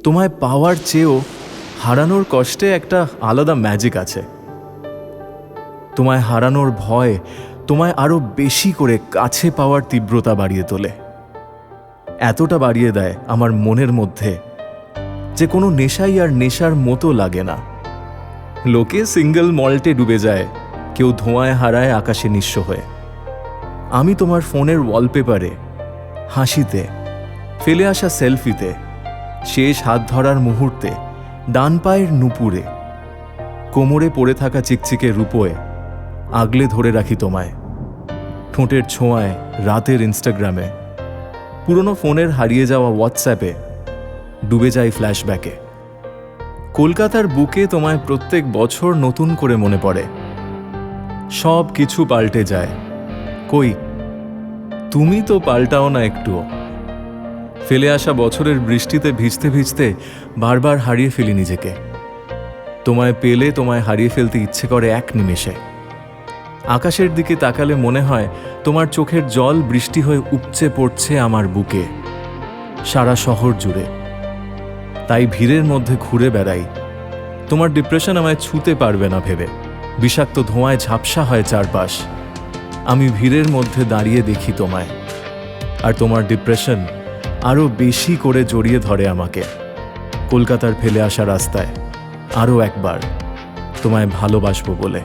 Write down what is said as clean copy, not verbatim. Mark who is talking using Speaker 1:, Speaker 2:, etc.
Speaker 1: তোমায় পাওয়ার চেয়েও হারানোর কষ্টে একটা আলাদা ম্যাজিক আছে। তোমায় হারানোর ভয় তোমায় আরও বেশি করে কাছে পাওয়ার তীব্রতা বাড়িয়ে তোলে। এতটা বাড়িয়ে দেয় আমার মনের মধ্যে যে কোনো নেশাই আর নেশার মতো লাগে না। লোকে সিঙ্গেল মল্টে ডুবে যায়, কেউ ধোঁয়ায় হারায় আকাশে নিঃস্ব হয়ে। আমি তোমার ফোনের ওয়ালপেপারে, হাসিতে, ফেলে আসা সেলফিতে, শেষ হাত ধরার মুহূর্তে, ডান পায়ের নুপুরে, কোমরে পড়ে থাকা চিকচিকে রূপোয় আগলে ধরে রাখি তোমায়। ঠোঁটের ছোঁয়ায় রাতের ইনস্টাগ্রামে, পুরনো ফোনের হারিয়ে যাওয়া হোয়াটসঅ্যাপে, ডুবে যাই ফ্ল্যাশব্যাকে। কলকাতার বুকে তোমায় প্রত্যেক বছর নতুন করে মনে পড়ে। সব কিছু পাল্টে যায়, কই তুমি তো পাল্টাও না একটুও। ফেলে আসা বছরের বৃষ্টিতে ভিজতে ভিজতে বারবার হারিয়ে ফেলি নিজেকে। তোমায় পেলে তোমায় হারিয়ে ফেলতে ইচ্ছে করে এক নিমেষে। আকাশের দিকে তাকালে মনে হয় তোমার চোখের জল বৃষ্টি হয়ে উপচে পড়ছে আমার বুকে, সারা শহর জুড়ে। তাই ভিড়ের মধ্যে ঘুরে বেড়াই, তোমার ডিপ্রেশন আমায় ছুঁতে পারবে না ভেবে। বিষাক্ত ধোঁয়ায় ঝাপসা হয় চারপাশ। আমি ভিড়ের মধ্যে দাঁড়িয়ে দেখি তোমায়, আর তোমার ডিপ্রেশন আরও বেশি করে জড়িয়ে ধরে আমাকে। কলকাতার ফেলে আসা রাস্তায় আরও একবার তোমায় ভালোবাসবো বলে।